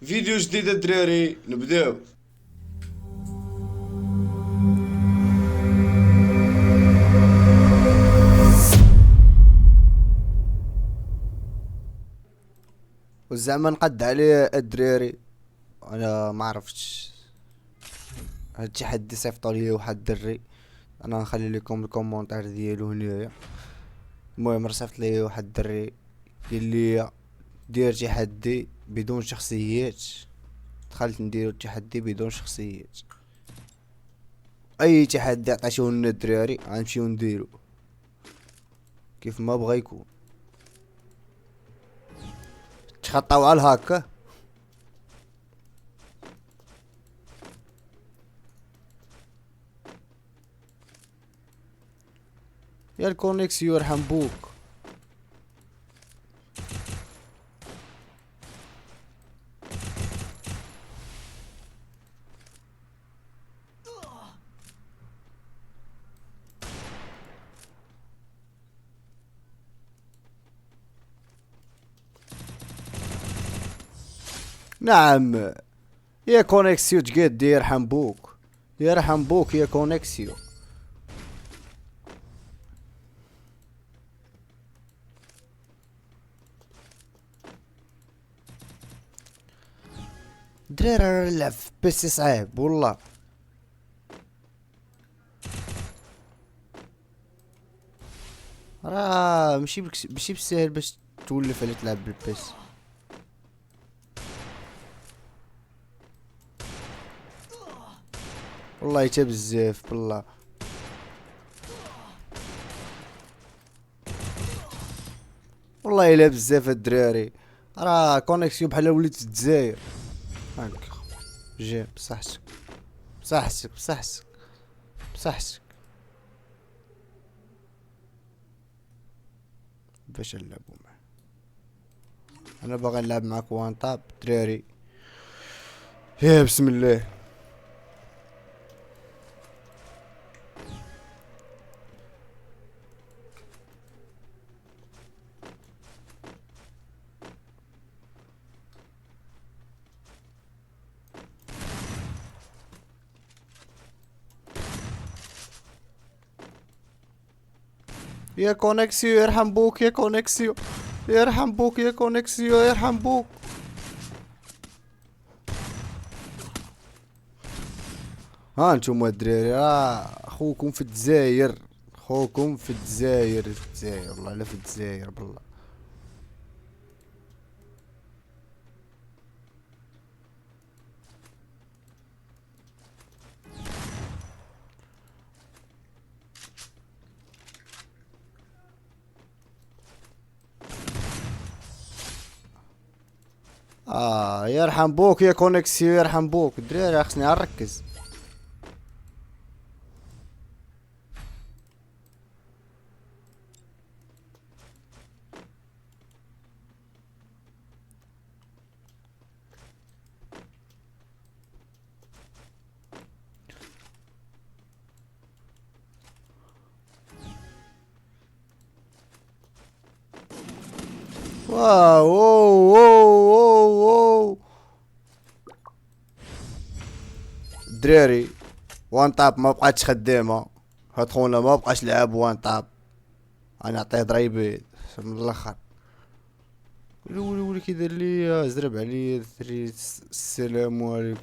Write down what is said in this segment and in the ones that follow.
فيديو جديد الدراري نبداو. وزعما نقد عليه الدراري. انا ما عرفتش هاد التحدي صيفطوا لي واحد الدري. انا نخلي لكم الكومونتير ديالو هنايا. المهم رصيفط لي واحد الدري قال لي دير تحدي بدون شخصيات. دخلت نديرو التحدي بدون شخصيات. اي تحدي عطيتوه لنا الدراري غنمشيو نديرو كيف ما بغا يكون. تخطاو على الهاكا. يا الكونيكسيو يرحم بوك. نعم يا كونيكسيو تقد يرحم بوك. يرحم بوك يا كونيكسيو. دراري راه نلعب في بيسي صعيب والله. راه ماشي بالسهل باش تولف على تلعب بالبيس. والله حتى بزاف بالله. والله الا بزاف الدراري. راه كونيكسيون بحال وليت في الجزائر. هاك جي بصحتك بصحتك بصحتك بصحتك. باش نلعبو معاه. انا باغي نلعب معاك وان طاب دراري. يا بسم الله. يا كونيكسيو يرحم بوك يا كونيكسيو. يرحم بوك يا كونيكسيو يرحم بوك. ها انتم الدراري راه خوكم في الجزائر. خوكم في الجزائر في الجزائر والله لا في الجزائر بالله. يرحم بوك يا كونيكسيو يرحم بوك الدراري خصني نركز. واو واو واو واو واو. الدراري وان طاب ما بقاتش خدامه. هاد خونا ما بقاش لعب وان طاب. انا نعطيه ضريبات من الاخر. ولي ولي كي دار لي زرب عليا الدري. السلام عليكم.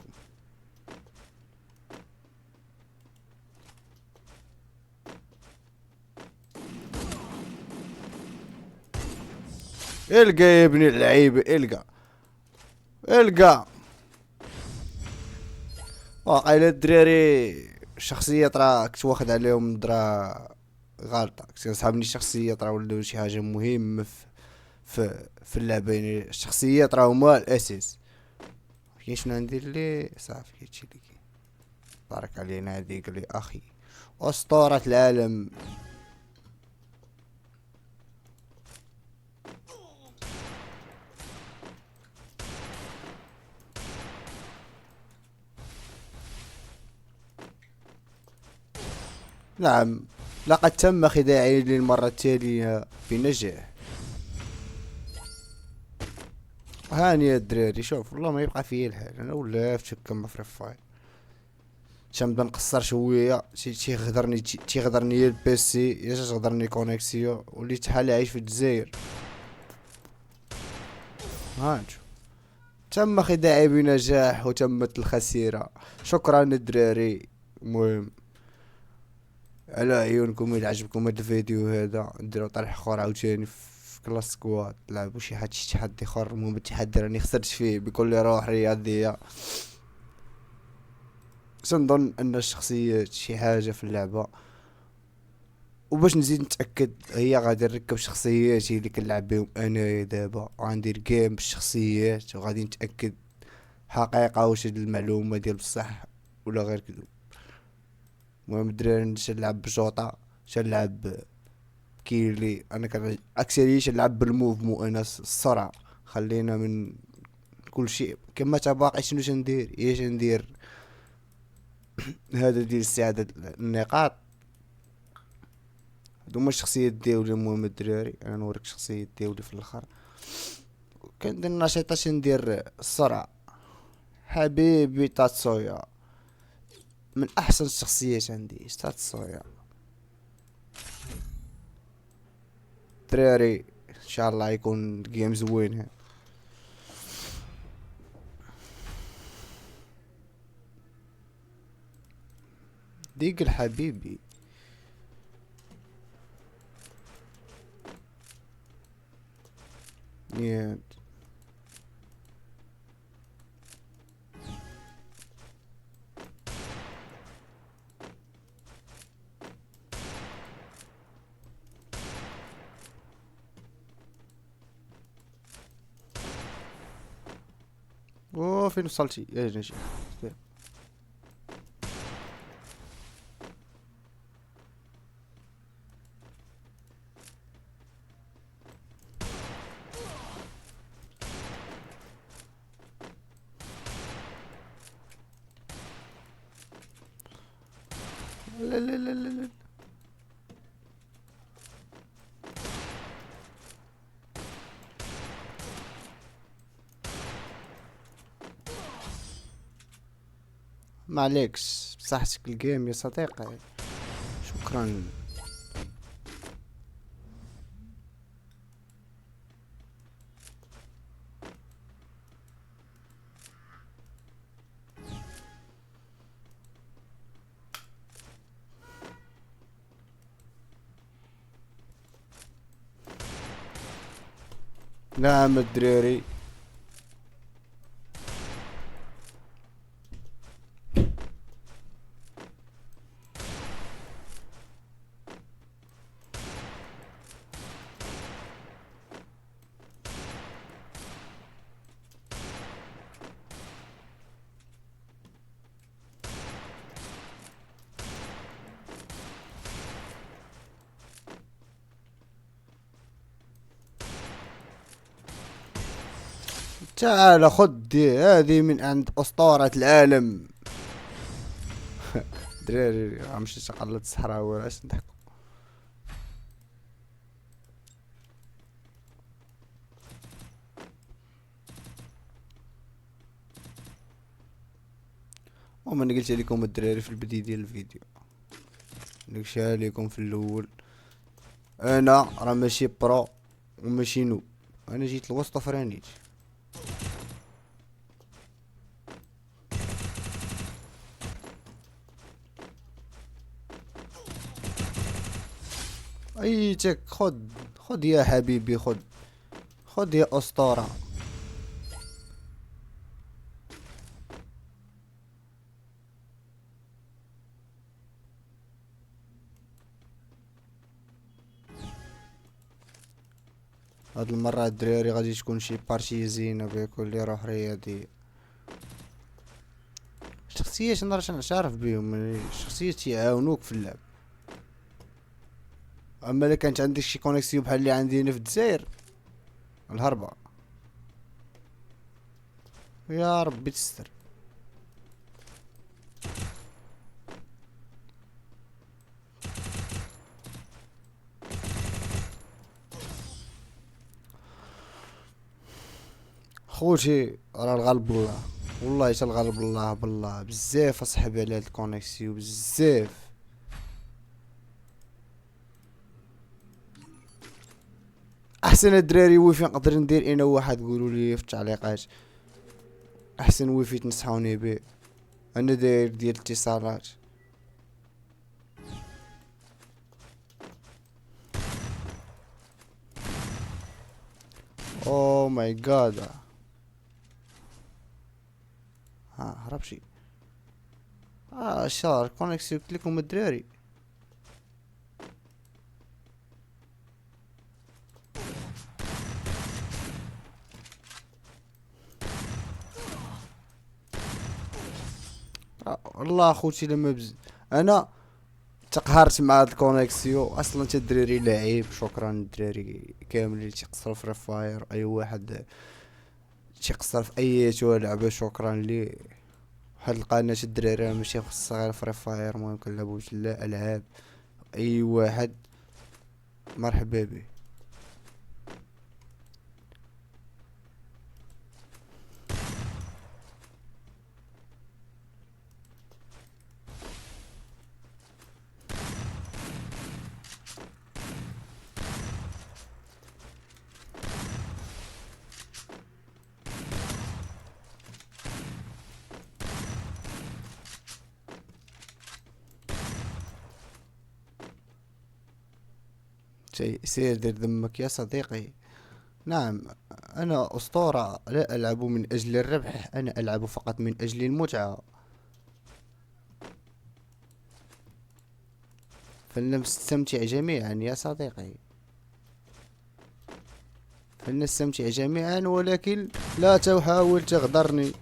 القى يا ابن اللعيبه القى. القى واقيلا الدراري الشخصيات راه كنت واخد عليهم درا غالطة. كنت كنصحابني الشخصيات راه ولاو شي حاجة مهمة في اللعبة. يعني الشخصيات راه هما الأساس. كاين شنو ندير ليه صافي هادشي اللي كاين. بارك علينا هاديك لي أخي. أسطورة العالم. نعم لقد تم خداعي للمرة التالية بنجاح. هاني يا الدراري، شوف والله ما يبقى فيا الحال، انا ولفت كما فري فاير. تنبدا نقصر شويه، تيغدرني البيسي، يا تغدرني كونيكسيون، وليت حالي عايش في الجزائر. هانتو تم خداعي بنجاح وتمت الخسيرة. شكرا الدراري. المهم، على عيونكم إذا عجبكم هذا الفيديو هذا، نديرو طرح اخر عاوتاني في كلاس سكواد، نلعبو شي تحدي اخر. المهم التحدي راني خسرت فيه بكل روح رياضية. سنظن ان الشخصيات شي حاجة في اللعبة، وباش نزيد نتأكد هي غادي نركب شخصياتي اللي كنلعب بهم انايا دابا، وغندير جيم بالشخصيات، وغادي نتأكد حقيقة واش هاد المعلومة ديال بصح ولا غير كذب. المهم الدراري نلعب بجوطة، نلعب كيرلي، انا كان اكثرية نلعب بالموف انا السرعة. خلينا من كل شيء كما تباقي شنو شندير، ايش ندير. هذا ديال استعادة النقاط. هادوما الشخصيات ديالي. المهم الدراري انا نوريك الشخصيات ديالي في الاخر. كندير نشيطة ندير السرعة. حبيبي تاتسويا من احسن الشخصيات عندي، تاتسويا. دراري ان شاء الله يكون جيم زوين. ديك الحبيبي. يا اوه فين وصلتي يا نجي. لا لا لا لا لا. ما عليكش بصحتك الجيم يا صديقي. شكرا. نعم الدراري. تعال خد دي، هذه من عند أسطورة العالم. دراري غنمشي شقلت الصحراوي، علاش نضحكو. المهم انا قلت لكم الدراري في البداية ديال الفيديو، نقولها لكم في الاول، انا راه ماشي برو وماشي نو، انا جيت الوسط فرانيت. ايتك خد، خد يا حبيبي، خد، خد يا اسطورة. هاد المرة الدراري غادي تكون شي بارتي زينة بكل روح رياضية. الشخصيات انا راش نعرف بهم، الشخصيات يعاونوك في اللعب. اما الا كانت عندك شي كونيكسيون بحال اللي عندي هنا في الجزائر، الهربة. يا ربي تستر. خوتي راه الغالب بالله، والله حتى الغالب بالله بالله بزاف اصاحبي على هاد الكونيكسيو بزاف. احسن الدراري ويفي نقدر ندير انا واحد، قولوا لي في التعليقات احسن ويفي تنصحوني به. انا داير ديال الاتصالات. او ماي جاد. ها هرب شي. شهر كونيكسيو قلت لكم الدراري. والله خوتي لما انا تقهرت مع هاد الكونيكسيو اصلا. انت الدراري لعيب، شكرا الدراري كامل اللي تيقصروا في ريفاير، اي واحد تيقصر في اي لعبه شكرا ليه. واحد القناة الدراري ماشي خاصها غير فري فاير، المهم كنلعبو لا العاب، اي واحد مرحبا به. سير دير دمك يا صديقي. نعم، انا اسطورة لا العب من اجل الربح، انا العب فقط من اجل المتعة. فلنستمتع جميعا يا صديقي، فلنستمتع جميعا، ولكن لا تحاول تغدرني.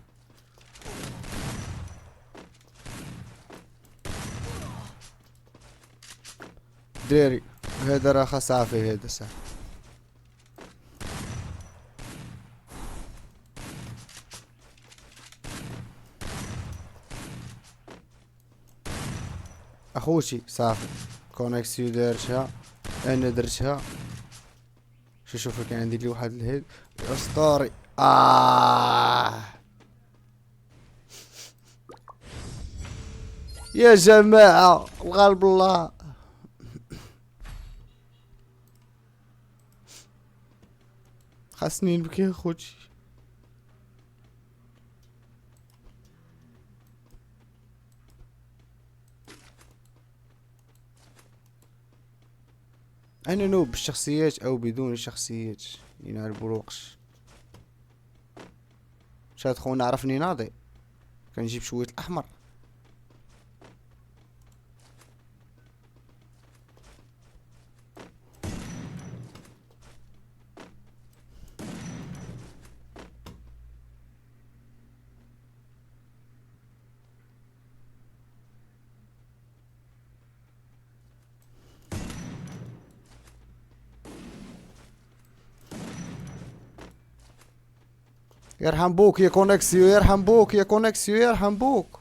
ديري هذا راه صافي، هذا صافي. اخوتي صافي كونيكسيو دارتها، انا درتها. شوف كان عندي لي واحد الهيد اسطوري. يا جماعة الغالب الله. خاصني نبكي اخوتي. انا نوب بالشخصيات او بدون شخصيات ينال بروقش. شاد خونا عرفني ناضي كنجيب شوية الاحمر. يرحم بوك يا كونكسيو، يرحم بوك يا كونكسيو، يرحم بوك.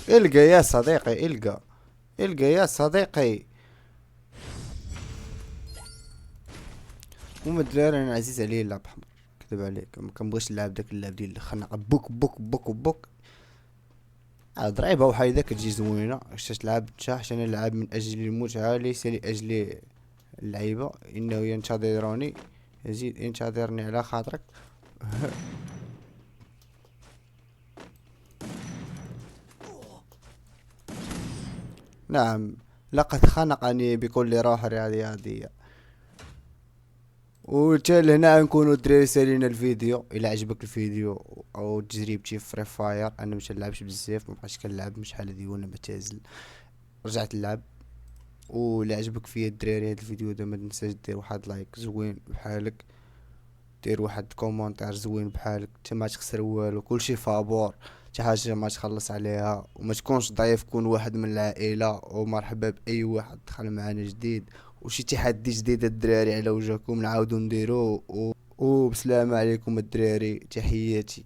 القى يا صديقي، القى، القى يا صديقي. وما الدراري انا عزيز عليا اللعب احمر، كذب عليك ما كنبغيش نلعب داك اللعب ديال الخناقه بوك بوك بوك بوك. ضريبه وحيده كتجي زوينه باش تلعب انت، حيت انا نلعب من اجل المتعه ليس لاجل اللعيبه. انه ينتظروني، يزيد ينتظرني على خاطرك. نعم، لقد خنقني بكل روح رياضية. وتا لهنا نكونوا الدراري سالينا الفيديو. الى عجبك الفيديو او تجربتي في فري فاير، انا مش نلعبش بزاف، مبقاش كنلعب من شحال هادي وانا معتزل، رجعت نلعب. ولا عجبك فيا الدراري هاد الفيديو دا ما تنساش دير واحد لايك زوين بحالك، دير واحد كومونتير زوين بحالك، انت ما تخسر والو، كلشي فابور. شي حاجه ما تخلص عليها، وما تكونش ضعيف، كون واحد من العائله، ومرحبا باي واحد دخل معنا جديد. وشي تحدي جديد الدراري على وجهكم نعاودو نديرو وبسلامة عليكم الدراري، تحياتي.